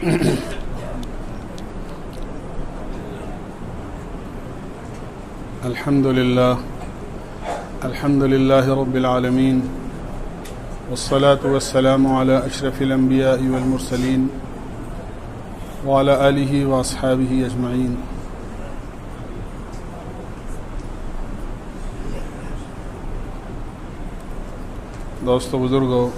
الحمد لله رب العالمين والصلاة والسلام على أشرف الأنبياء والمرسلين وعلى آله وأصحابه أجمعين. دوستو بزرگو،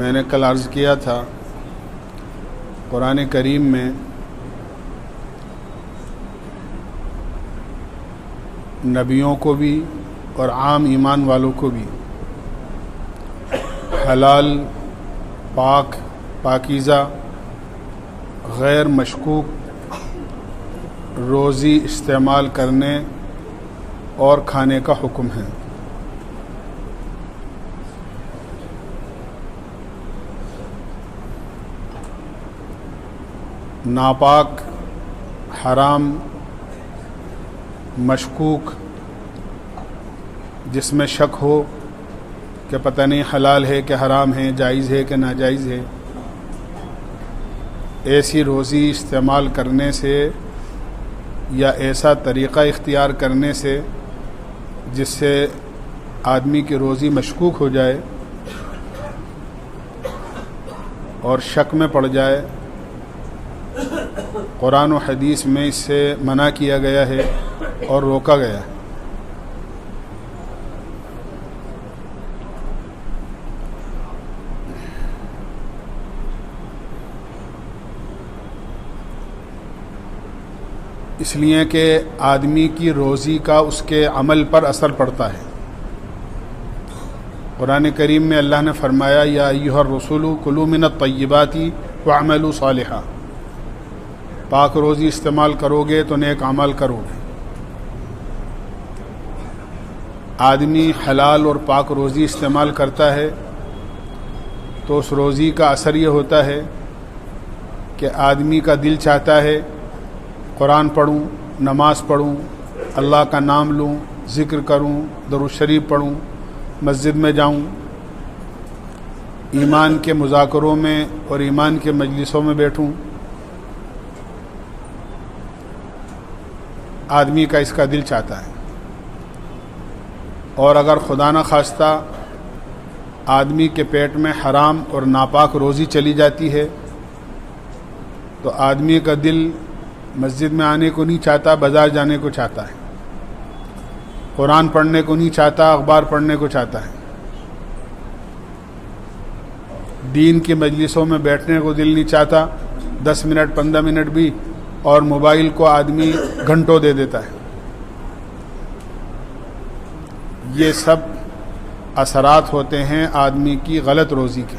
میں نے کل عرض کیا تھا قرآن کریم میں نبیوں کو بھی اور عام ایمان والوں کو بھی حلال، پاک، پاکیزہ، غیر مشکوک روزی استعمال کرنے اور کھانے کا حکم ہے۔ ناپاک، حرام، مشکوک، جس میں شک ہو کہ پتہ نہیں حلال ہے کہ حرام ہے، جائز ہے کہ ناجائز ہے، ایسی روزی استعمال کرنے سے یا ایسا طریقہ اختیار کرنے سے جس سے آدمی کی روزی مشکوک ہو جائے اور شک میں پڑ جائے، قرآن و حدیث میں اس سے منع کیا گیا ہے اور روکا گیا ہے۔ اس لیے کہ آدمی کی روزی کا اس کے عمل پر اثر پڑتا ہے۔ قرآن کریم میں اللہ نے فرمایا یا ایھا الرسول کلوا من الطیبات واعملوا صالحا، پاک روزی استعمال کرو گے تو نیک عمل کرو گے۔ آدمی حلال اور پاک روزی استعمال کرتا ہے تو اس روزی کا اثر یہ ہوتا ہے کہ آدمی کا دل چاہتا ہے قرآن پڑھوں، نماز پڑھوں، اللہ کا نام لوں، ذکر کروں، درود شریف پڑھوں، مسجد میں جاؤں، ایمان کے مذاکروں میں اور ایمان کے مجلسوں میں بیٹھوں۔ آدمی کا اس کا دل چاہتا ہے، اور اگر خدا نہ خواستہ آدمی کے پیٹ میں حرام اور ناپاک روزی چلی جاتی ہے تو آدمی کا دل مسجد میں آنے کو نہیں چاہتا، بازار جانے کو چاہتا ہے، قرآن پڑھنے کو نہیں چاہتا، اخبار پڑھنے کو چاہتا ہے، دین کی مجلسوں میں بیٹھنے کو دل نہیں چاہتا، 10 منٹ 15 منٹ بھی، اور موبائل کو آدمی گھنٹوں دے دیتا ہے۔ یہ سب اثرات ہوتے ہیں آدمی کی غلط روزی کے۔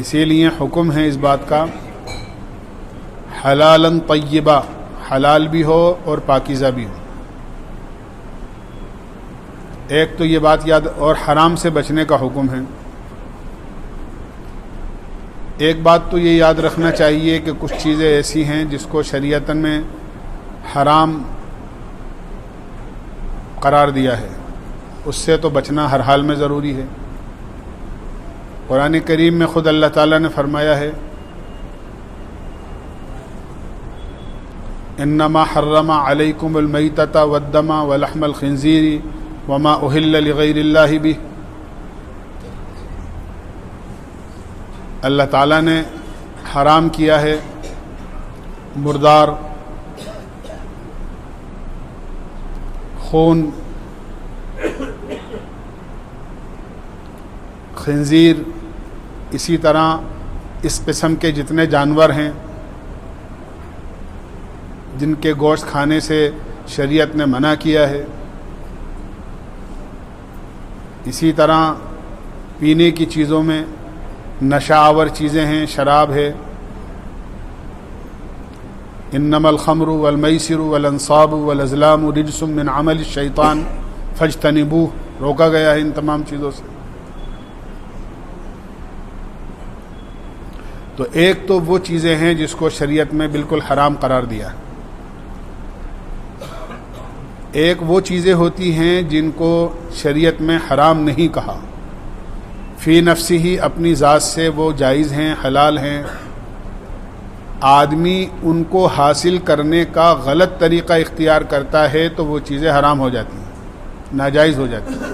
اسی لیے حکم ہے اس بات کا حلالاً طیبہ، حلال بھی ہو اور پاکیزہ بھی ہو۔ ایک تو یہ بات یاد، اور حرام سے بچنے کا حکم ہے۔ ایک بات تو یہ یاد رکھنا چاہیے کہ کچھ چیزیں ایسی ہیں جس کو شریعت میں حرام قرار دیا ہے، اس سے تو بچنا ہر حال میں ضروری ہے۔ قرآن کریم میں خود اللہ تعالیٰ نے فرمایا ہے انما حرم علیکم المیتۃ والدم ولحم الخنزیر وما اہل لغیر اللہ بہ۔ اللہ تعالیٰ نے حرام کیا ہے مردار، خون، خنزیر، اسی طرح اس قسم کے جتنے جانور ہیں جن کے گوشت کھانے سے شریعت نے منع کیا ہے۔ اسی طرح پینے کی چیزوں میں نشہ آور چیزیں ہیں، شراب ہے۔ انما الخمر والمیسر والانصاب والازلام رجس من عمل الشیطان فاجتنبوہ، روکا گیا ہے ان تمام چیزوں سے۔ تو ایک تو وہ چیزیں ہیں جس کو شریعت میں بالکل حرام قرار دیا ہے، ایک وہ چیزیں ہوتی ہیں جن کو شریعت میں حرام نہیں کہا، فی نفسی ہی اپنی ذات سے وہ جائز ہیں، حلال ہیں، آدمی ان کو حاصل کرنے کا غلط طریقہ اختیار کرتا ہے تو وہ چیزیں حرام ہو جاتی ہیں، ناجائز ہو جاتی ہیں۔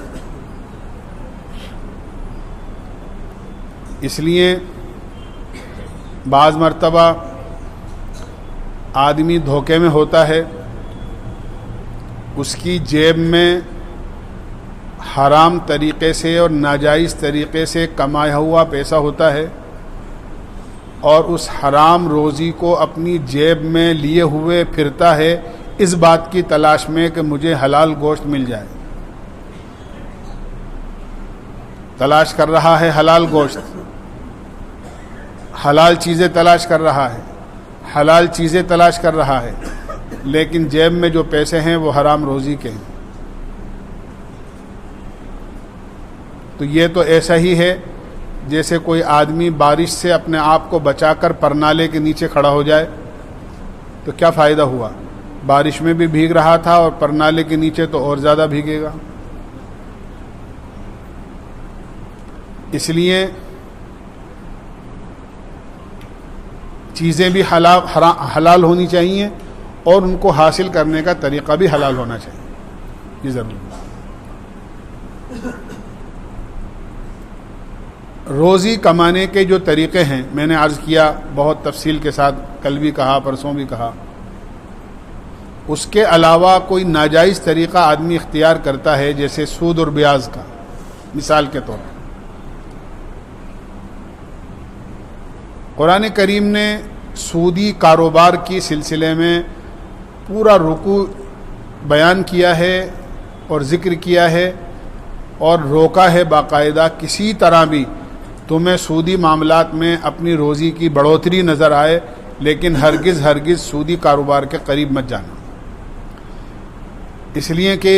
اس لیے بعض مرتبہ آدمی دھوکے میں ہوتا ہے، اس کی جیب میں حرام طریقے سے اور ناجائز طریقے سے کمایا ہوا پیسہ ہوتا ہے، اور اس حرام روزی کو اپنی جیب میں لیے ہوئے پھرتا ہے اس بات کی تلاش میں کہ مجھے حلال گوشت مل جائے، تلاش کر رہا ہے حلال گوشت، حلال چیزیں تلاش کر رہا ہے، حلال چیزیں تلاش کر رہا ہے، لیکن جیب میں جو پیسے ہیں وہ حرام روزی کے ہیں۔ تو یہ تو ایسا ہی ہے جیسے کوئی آدمی بارش سے اپنے آپ کو بچا کر پرنالے کے نیچے کھڑا ہو جائے، تو کیا فائدہ ہوا؟ بارش میں بھی بھیگ رہا تھا اور پرنالے کے نیچے تو اور زیادہ بھیگے گا۔ اس لیے چیزیں بھی حلال ہونی چاہیے اور ان کو حاصل کرنے کا طریقہ بھی حلال ہونا چاہیے، یہ ضروری ہے۔ روزی کمانے کے جو طریقے ہیں میں نے عرض کیا بہت تفصیل کے ساتھ، کل بھی کہا پرسوں بھی کہا، اس کے علاوہ کوئی ناجائز طریقہ آدمی اختیار کرتا ہے جیسے سود اور بیاض کا، مثال کے طور پر قرآن کریم نے سودی کاروبار کی سلسلے میں پورا رکوع بیان کیا ہے اور ذکر کیا ہے اور روکا ہے باقاعدہ، کسی طرح بھی تمہیں سودی معاملات میں اپنی روزی کی بڑھوتری نظر آئے لیکن ہرگز سودی کاروبار کے قریب مت جانا، اس لیے کہ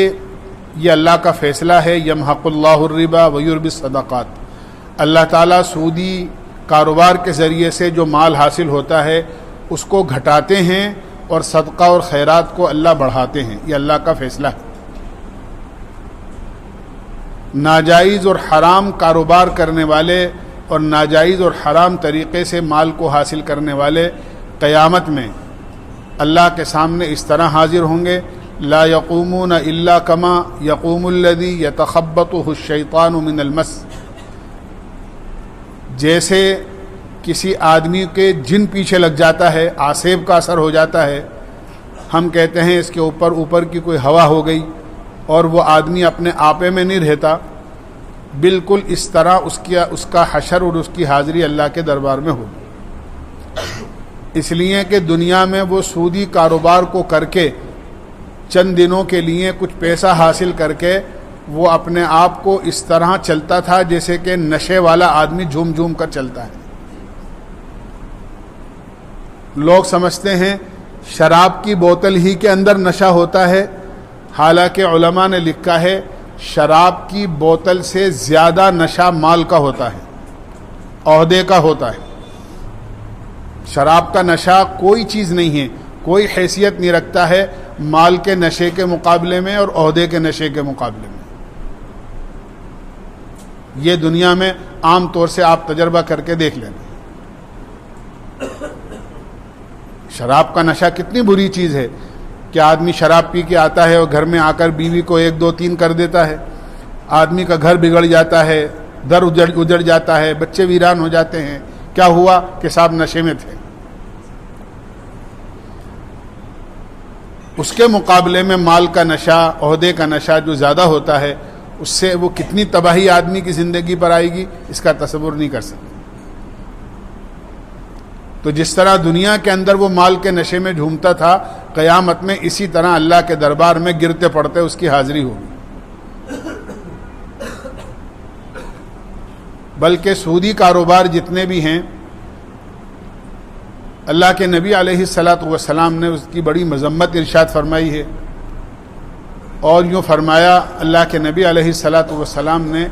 یہ اللہ کا فیصلہ ہے، یمحق اللہ الربا ویربی الصدقات، اللہ تعالیٰ سودی کاروبار کے ذریعے سے جو مال حاصل ہوتا ہے اس کو گھٹاتے ہیں اور صدقہ اور خیرات کو اللہ بڑھاتے ہیں، یہ اللہ کا فیصلہ ہے۔ ناجائز اور حرام کاروبار کرنے والے اور ناجائز اور حرام طریقے سے مال کو حاصل کرنے والے قیامت میں اللہ کے سامنے اس طرح حاضر ہوں گے، لا یقومون الا کما یقوم الذی یتخبطہ الشیطان من المس، جیسے کسی آدمی کے جن پیچھے لگ جاتا ہے، آسیب کا اثر ہو جاتا ہے، ہم کہتے ہیں اس کے اوپر کی کوئی ہوا ہو گئی اور وہ آدمی اپنے آپے میں نہیں رہتا، بالکل اس طرح اس کا حشر اور اس کی حاضری اللہ کے دربار میں ہوگی، اس لیے کہ دنیا میں وہ سودی کاروبار کو کر کے چند دنوں کے لیے کچھ پیسہ حاصل کر کے وہ اپنے آپ کو اس طرح چلتا تھا جیسے کہ نشے والا آدمی جھوم جھوم کر چلتا ہے۔ لوگ سمجھتے ہیں شراب کی بوتل ہی کے اندر نشہ ہوتا ہے، حالانکہ علماء نے لکھا ہے شراب کی بوتل سے زیادہ نشہ مال کا ہوتا ہے، عہدے کا ہوتا ہے۔ شراب کا نشہ کوئی چیز نہیں ہے، کوئی حیثیت نہیں رکھتا ہے مال کے نشے کے مقابلے میں اور عہدے کے نشے کے مقابلے میں۔ یہ دنیا میں عام طور سے آپ تجربہ کر کے دیکھ لینا، شراب کا نشہ کتنی بری چیز ہے کہ آدمی شراب پی کے آتا ہے اور گھر میں آ کر بیوی کو 1 2 3 کر دیتا ہے، آدمی کا گھر بگڑ جاتا ہے، در اجڑ جاتا ہے، بچے ویران ہو جاتے ہیں۔ کیا ہوا کہ صاحب نشے میں تھے۔ اس کے مقابلے میں مال کا نشہ، عہدے کا نشہ جو زیادہ ہوتا ہے، اس سے وہ کتنی تباہی آدمی کی زندگی پر آئے گی اس کا تصور نہیں کر سکتے۔ تو جس طرح دنیا کے اندر وہ مال کے نشے میں جھومتا تھا، قیامت میں اسی طرح اللہ کے دربار میں گرتے پڑتے اس کی حاضری ہوگی۔ بلکہ سودی کاروبار جتنے بھی ہیں، اللہ کے نبی علیہ الصلاۃ والسلام نے اس کی بڑی مذمت ارشاد فرمائی ہے، اور یوں فرمایا اللہ کے نبی علیہ الصلاۃ والسلام نے،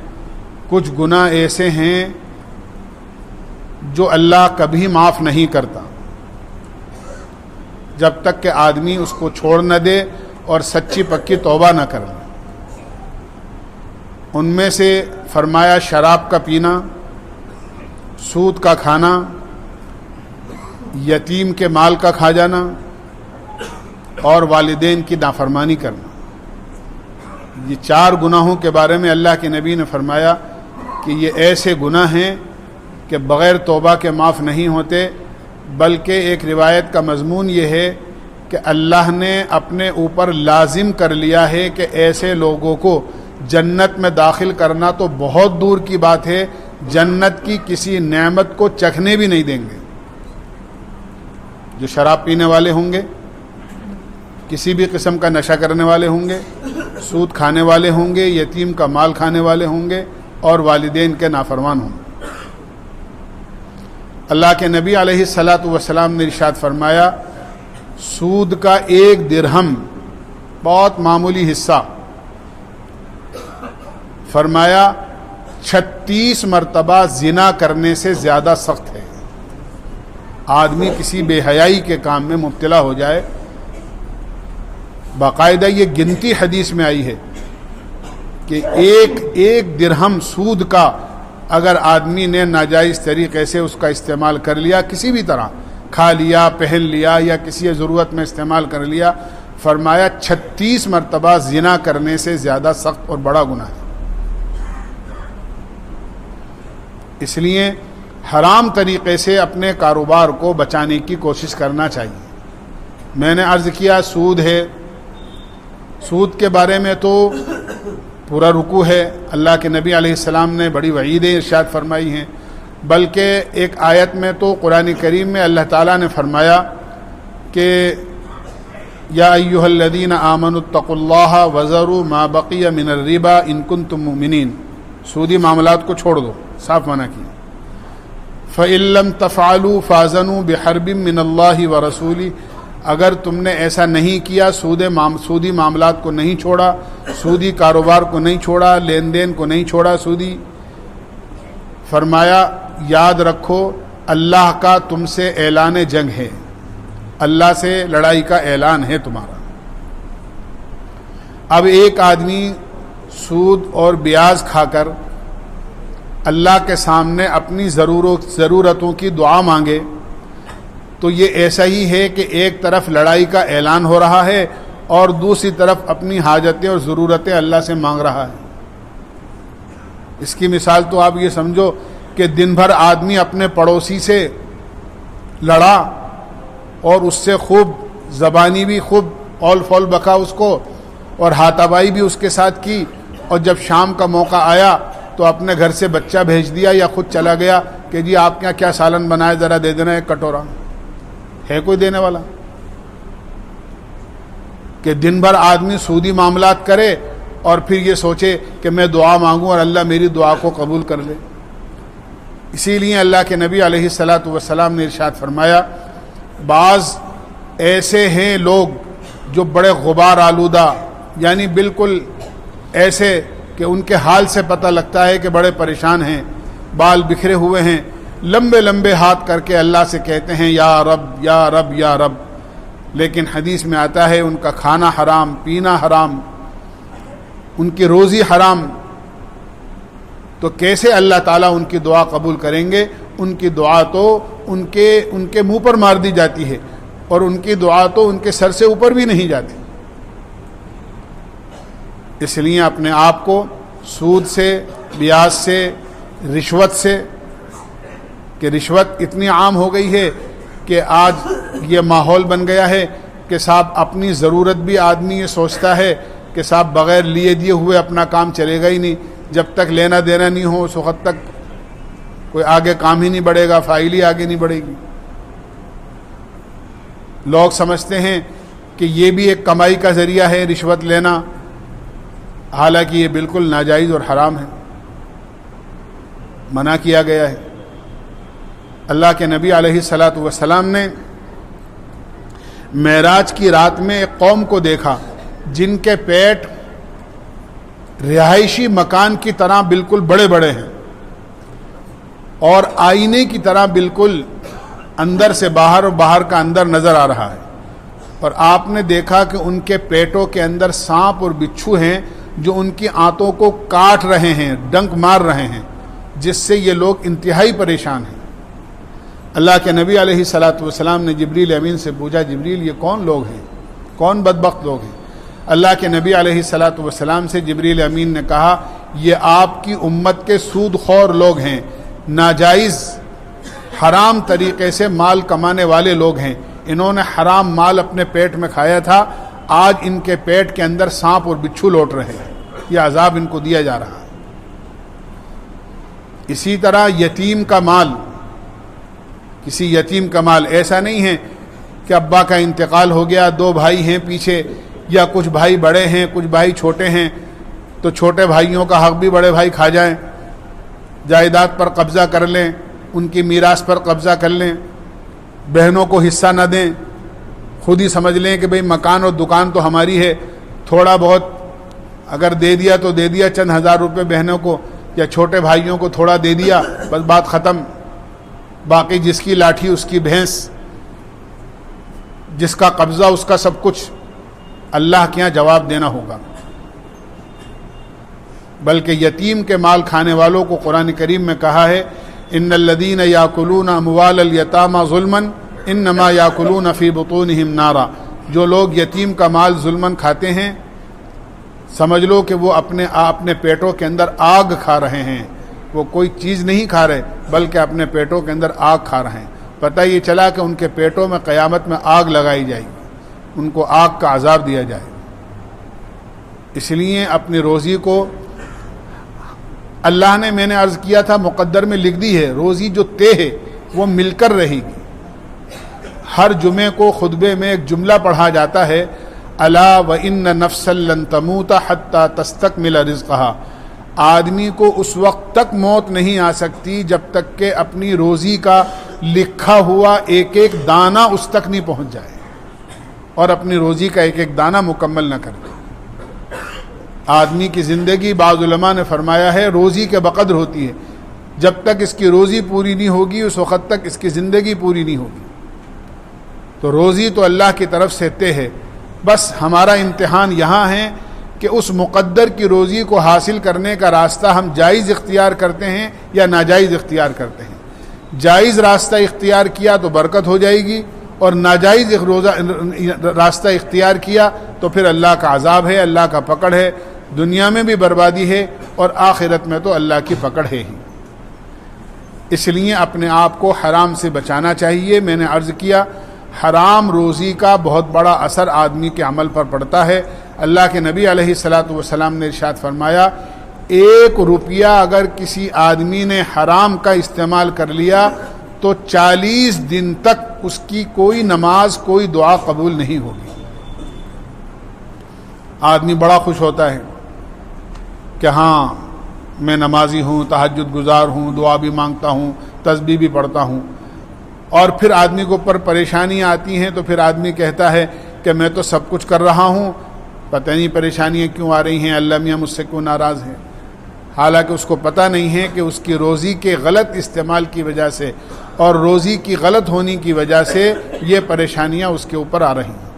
کچھ گناہ ایسے ہیں جو اللہ کبھی معاف نہیں کرتا جب تک کہ آدمی اس کو چھوڑ نہ دے اور سچی پکی توبہ نہ کر لیں۔ ان میں سے فرمایا شراب کا پینا، سود کا کھانا، یتیم کے مال کا کھا جانا اور والدین کی نافرمانی کرنا۔ یہ 4 گناہوں کے بارے میں اللہ کے نبی نے فرمایا کہ یہ ایسے گناہ ہیں کہ بغیر توبہ کے معاف نہیں ہوتے، بلکہ ایک روایت کا مضمون یہ ہے کہ اللہ نے اپنے اوپر لازم کر لیا ہے کہ ایسے لوگوں کو جنت میں داخل کرنا تو بہت دور کی بات ہے، جنت کی کسی نعمت کو چکھنے بھی نہیں دیں گے۔ جو شراب پینے والے ہوں گے، کسی بھی قسم کا نشہ کرنے والے ہوں گے، سود کھانے والے ہوں گے، یتیم کا مال کھانے والے ہوں گے اور والدین کے نافرمان ہوں گے۔ اللہ کے نبی علیہ الصلاۃ والسلام نے ارشاد فرمایا سود کا 1 درہم بہت معمولی حصہ، فرمایا 36 مرتبہ زنا کرنے سے زیادہ سخت ہے۔ آدمی کسی بے حیائی کے کام میں مبتلا ہو جائے، باقاعدہ یہ گنتی حدیث میں آئی ہے کہ ایک درہم سود کا اگر آدمی نے ناجائز طریقے سے اس کا استعمال کر لیا، کسی بھی طرح کھا لیا، پہن لیا یا کسی ضرورت میں استعمال کر لیا، فرمایا 36 مرتبہ زنا کرنے سے زیادہ سخت اور بڑا گناہ ہے۔ اس لیے حرام طریقے سے اپنے کاروبار کو بچانے کی کوشش کرنا چاہیے۔ میں نے عرض کیا سود ہے، سود کے بارے میں تو پورا رکوع ہے، اللہ کے نبی علیہ السلام نے بڑی وعیدیں ارشاد فرمائی ہیں، بلکہ ایک آیت میں تو قرآن کریم میں اللہ تعالیٰ نے فرمایا کہ یا ایھا الذین آمنوا اتقوا اللہ وذروا ما بقی من الربا ان کنتم مؤمنین، سودی معاملات کو چھوڑ دو، صاف منع کیا۔ فإن لم تفعلوا فاذنوا بحرب من اللہ ورسولہ، اگر تم نے ایسا نہیں کیا، سودی معاملات کو نہیں چھوڑا، سودی کاروبار کو نہیں چھوڑا، لین دین کو نہیں چھوڑا سودی، فرمایا یاد رکھو اللہ کا تم سے اعلان جنگ ہے، اللہ سے لڑائی کا اعلان ہے تمہارا۔ اب ایک آدمی سود اور بیاج کھا کر اللہ کے سامنے اپنی ضرورتوں کی دعا مانگے تو یہ ایسا ہی ہے کہ ایک طرف لڑائی کا اعلان ہو رہا ہے اور دوسری طرف اپنی حاجتیں اور ضرورتیں اللہ سے مانگ رہا ہے۔ اس کی مثال تو آپ یہ سمجھو کہ دن بھر آدمی اپنے پڑوسی سے لڑا اور اس سے خوب زبانی بھی خوب اول فول بکا اس کو اور ہاتھ آبائی بھی اس کے ساتھ کی، اور جب شام کا موقع آیا تو اپنے گھر سے بچہ بھیج دیا یا خود چلا گیا کہ جی آپ کے یہاں کیا سالن بنائے ذرا دے دینا ایک کٹورا، ہے کوئی دینے والا؟ کہ دن بھر آدمی سودی معاملات کرے اور پھر یہ سوچے کہ میں دعا مانگوں اور اللہ میری دعا کو قبول کر لے۔ اسی لیے اللہ کے نبی علیہ الصلاۃ والسلام نے ارشاد فرمایا بعض ایسے ہیں لوگ جو بڑے غبار آلودہ، یعنی بالکل ایسے کہ ان کے حال سے پتہ لگتا ہے کہ بڑے پریشان ہیں، بال بکھرے ہوئے ہیں، لمبے لمبے ہاتھ کر کے اللہ سے کہتے ہیں یا رب یا رب یا رب، لیکن حدیث میں آتا ہے ان کا کھانا حرام، پینا حرام، ان کی روزی حرام، تو کیسے اللہ تعالیٰ ان کی دعا قبول کریں گے؟ ان کی دعا تو ان کے منہ پر مار دی جاتی ہے اور ان کی دعا تو ان کے سر سے اوپر بھی نہیں جاتی۔ اس لیے اپنے آپ کو سود سے، بیاج سے، رشوت سے، کہ رشوت اتنی عام ہو گئی ہے کہ آج یہ ماحول بن گیا ہے کہ صاحب اپنی ضرورت بھی آدمی یہ سوچتا ہے کہ صاحب بغیر لیے دیے ہوئے اپنا کام چلے گا ہی نہیں، جب تک لینا دینا نہیں ہو اس وقت تک کوئی آگے کام ہی نہیں بڑھے گا، فائل ہی آگے نہیں بڑھے گی۔ لوگ سمجھتے ہیں کہ یہ بھی ایک کمائی کا ذریعہ ہے رشوت لینا، حالانکہ یہ بالکل ناجائز اور حرام ہے، منع کیا گیا ہے۔ اللہ کے نبی علیہ الصلاۃ والسلام نے معراج کی رات میں ایک قوم کو دیکھا جن کے پیٹ رہائشی مکان کی طرح بالکل بڑے بڑے ہیں اور آئینے کی طرح بالکل اندر سے باہر اور باہر کا اندر نظر آ رہا ہے، اور آپ نے دیکھا کہ ان کے پیٹوں کے اندر سانپ اور بچھو ہیں جو ان کی آنتوں کو کاٹ رہے ہیں، ڈنک مار رہے ہیں، جس سے یہ لوگ انتہائی پریشان ہیں۔ اللہ کے نبی علیہ الصلاۃ والسلام نے جبریل امین سے پوچھا، جبریل یہ کون لوگ ہیں، کون بدبخت لوگ ہیں؟ اللہ کے نبی علیہ الصلاۃ والسلام سے جبریل امین نے کہا، یہ آپ کی امت کے سود خور لوگ ہیں، ناجائز حرام طریقے سے مال کمانے والے لوگ ہیں، انہوں نے حرام مال اپنے پیٹ میں کھایا تھا، آج ان کے پیٹ کے اندر سانپ اور بچھو لوٹ رہے ہیں، یہ عذاب ان کو دیا جا رہا ہے۔ اسی طرح یتیم کا مال، کسی یتیم کا مال، ایسا نہیں ہے کہ ابا کا انتقال ہو گیا، دو بھائی ہیں پیچھے، یا کچھ بھائی بڑے ہیں کچھ بھائی چھوٹے ہیں، تو چھوٹے بھائیوں کا حق بھی بڑے بھائی کھا جائیں، جائیداد پر قبضہ کر لیں، ان کی میراث پر قبضہ کر لیں، بہنوں کو حصہ نہ دیں، خود ہی سمجھ لیں کہ بھئی مکان اور دکان تو ہماری ہے، تھوڑا بہت اگر دے دیا تو دے دیا، چند ہزار روپے بہنوں کو یا چھوٹے بھائیوں کو تھوڑا دے دیا، بس بات ختم، باقی جس کی لاٹھی اس کی بھینس، جس کا قبضہ اس کا سب کچھ، اللہ کے یہاں جواب دینا ہوگا۔ بلکہ یتیم کے مال کھانے والوں کو قرآن کریم میں کہا ہے، ان الذین یاکلون اموال الیتامی ظلما انما یاکلون فی بطونہم نارا، جو لوگ یتیم کا مال ظلماً کھاتے ہیں، سمجھ لو کہ وہ اپنے پیٹوں کے اندر آگ کھا رہے ہیں، وہ کوئی چیز نہیں کھا رہے بلکہ اپنے پیٹوں کے اندر آگ کھا رہے ہیں۔ پتہ یہ چلا کہ ان کے پیٹوں میں قیامت میں آگ لگائی جائے گی، ان کو آگ کا عذاب دیا جائے گا۔ اس لیے اپنی روزی کو اللہ نے، میں نے عرض کیا تھا، مقدر میں لکھ دی ہے، روزی جو طے ہے وہ مل کر رہے گی۔ ہر جمعے کو خطبے میں ایک جملہ پڑھا جاتا ہے، الا وان نفسا لن تموت حتی تستکمل رزقہا، آدمی کو اس وقت تک موت نہیں آ سکتی جب تک کہ اپنی روزی کا لکھا ہوا ایک ایک دانہ اس تک نہیں پہنچ جائے، اور اپنی روزی کا ایک ایک دانہ مکمل نہ کر دے۔ آدمی کی زندگی، بعض علماء نے فرمایا ہے، روزی کے بقدر ہوتی ہے، جب تک اس کی روزی پوری نہیں ہوگی اس وقت تک اس کی زندگی پوری نہیں ہوگی۔ تو روزی تو اللہ کی طرف سے طے ہے، بس ہمارا امتحان یہاں ہے کہ اس مقدر کی روزی کو حاصل کرنے کا راستہ ہم جائز اختیار کرتے ہیں یا ناجائز اختیار کرتے ہیں۔ جائز راستہ اختیار کیا تو برکت ہو جائے گی، اور ناجائز راستہ اختیار کیا تو پھر اللہ کا عذاب ہے، اللہ کا پکڑ ہے، دنیا میں بھی بربادی ہے اور آخرت میں تو اللہ کی پکڑ ہے ہی۔ اس لیے اپنے آپ کو حرام سے بچانا چاہیے۔ میں نے عرض کیا، حرام روزی کا بہت بڑا اثر آدمی کے عمل پر پڑتا ہے۔ اللہ کے نبی علیہ الصلاۃ والسلام نے ارشاد فرمایا، 1 روپیہ اگر کسی آدمی نے حرام کا استعمال کر لیا تو 40 دن تک اس کی کوئی نماز کوئی دعا قبول نہیں ہوگی۔ آدمی بڑا خوش ہوتا ہے کہ ہاں میں نمازی ہوں، تہجد گزار ہوں، دعا بھی مانگتا ہوں، تسبیح بھی پڑھتا ہوں، اور پھر آدمی کو اوپر پریشانیاں آتی ہیں تو پھر آدمی کہتا ہے کہ میں تو سب کچھ کر رہا ہوں، پتہ نہیں پریشانیاں کیوں آ رہی ہیں، اللہ میاں مجھ سے کیوں ناراض ہیں۔ حالانکہ اس کو پتہ نہیں ہے کہ اس کی روزی کے غلط استعمال کی وجہ سے اور روزی کی غلط ہونے کی وجہ سے یہ پریشانیاں اس کے اوپر آ رہی ہیں۔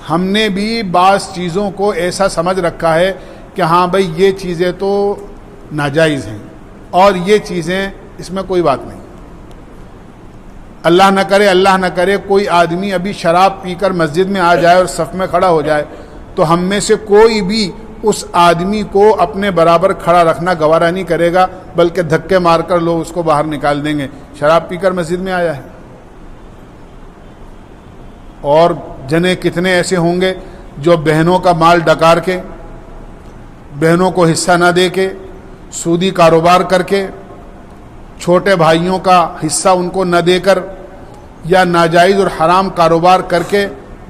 ہم نے بھی بعض چیزوں کو ایسا سمجھ رکھا ہے کہ ہاں بھئی یہ چیزیں تو ناجائز ہیں اور یہ چیزیں اس میں کوئی بات نہیں۔ اللہ نہ کرے کوئی آدمی ابھی شراب پی کر مسجد میں آ جائے اور صف میں کھڑا ہو جائے تو ہم میں سے کوئی بھی اس آدمی کو اپنے برابر کھڑا رکھنا گوارا نہیں کرے گا، بلکہ دھکے مار کر لوگ اس کو باہر نکال دیں گے، شراب پی کر مسجد میں آیا ہے۔ اور جنے کتنے ایسے ہوں گے جو بہنوں کا مال ڈکار کے، بہنوں کو حصہ نہ دے کے، سودی کاروبار کر کے، چھوٹے بھائیوں کا حصہ ان کو نہ دے کر، یا ناجائز اور حرام کاروبار کر کے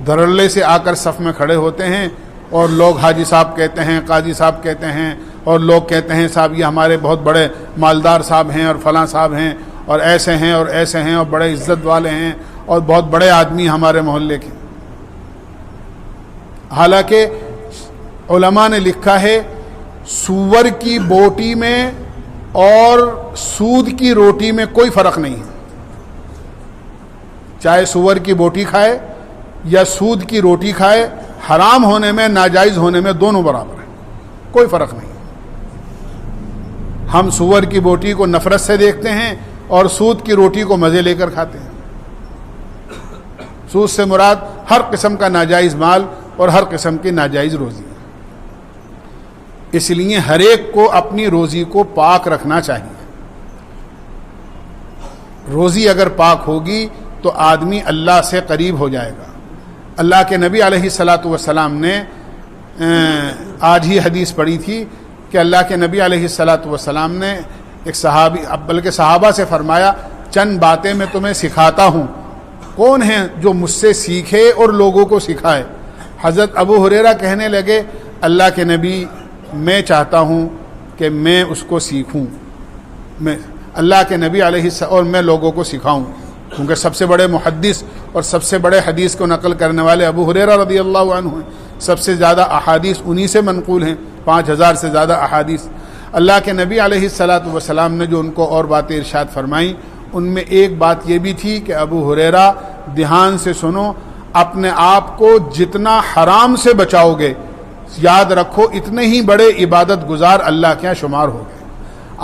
دھڑلے سے آ کر صف میں کھڑے ہوتے ہیں، اور لوگ حاجی صاحب کہتے ہیں، قاضی صاحب کہتے ہیں، اور لوگ کہتے ہیں صاحب یہ ہمارے بہت بڑے مالدار صاحب ہیں اور فلاں صاحب ہیں اور ایسے ہیں اور ایسے ہیں اور بڑے عزت والے ہیں اور بہت بڑے آدمی ہمارے محلے کے۔ حالانکہ علماء نے لکھا ہے سور کی بوٹی میں اور سود کی روٹی میں کوئی فرق نہیں ہے، چاہے سور کی بوٹی کھائے یا سود کی روٹی کھائے، حرام ہونے میں ناجائز ہونے میں دونوں برابر ہیں، کوئی فرق نہیں۔ ہم سور کی بوٹی کو نفرت سے دیکھتے ہیں اور سود کی روٹی کو مزے لے کر کھاتے ہیں۔ سود سے مراد ہر قسم کا ناجائز مال اور ہر قسم کی ناجائز روزی ہے۔ اس لیے ہر ایک کو اپنی روزی کو پاک رکھنا چاہیے۔ روزی اگر پاک ہوگی تو آدمی اللہ سے قریب ہو جائے گا۔ اللہ کے نبی علیہ الصلاۃ والسلام نے آج ہی حدیث پڑھی تھی کہ اللہ کے نبی علیہ الصلاۃ والسلام نے ایک صحابی بلکہ صحابہ سے فرمایا، چند باتیں میں تمہیں سکھاتا ہوں، کون ہیں جو مجھ سے سیکھے اور لوگوں کو سکھائے؟ حضرت ابو ہریرہ کہنے لگے، اللہ کے نبی میں چاہتا ہوں کہ میں اس کو سیکھوں، میں اللہ کے نبی علیہ اور میں لوگوں کو سکھاؤں، کیونکہ سب سے بڑے محدث اور سب سے بڑے حدیث کو نقل کرنے والے ابو ہریرہ رضی اللہ عنہ ہیں۔ سب سے زیادہ احادیث انہی سے منقول ہیں، 5000 سے زیادہ احادیث۔ اللہ کے نبی علیہ الصلاۃ والسلام نے جو ان کو اور باتیں ارشاد فرمائیں، ان میں ایک بات یہ بھی تھی کہ ابو ہریرہ دھیان سے سنو، اپنے آپ کو جتنا حرام سے بچاؤ گے، یاد رکھو اتنے ہی بڑے عبادت گزار اللہ کے یہاں شمار ہو گئے۔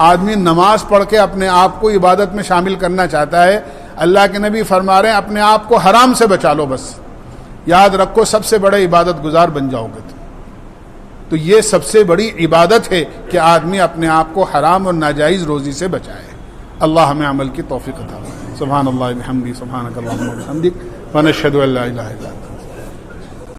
آدمی نماز پڑھ کے اپنے آپ کو عبادت میں شامل کرنا چاہتا ہے، اللہ کے نبی فرما رہے ہیں اپنے آپ کو حرام سے بچا لو، بس یاد رکھو سب سے بڑے عبادت گزار بن جاؤ گے۔ تو یہ سب سے بڑی عبادت ہے کہ آدمی اپنے آپ کو حرام اور ناجائز روزی سے بچائے۔ اللہ ہمیں عمل کی توفیق عطا فرمائے۔ سبحان اللہ بحمدہ، سبحانک اللہم وبحمدک، ونشہد ان لا الہ الا انت۔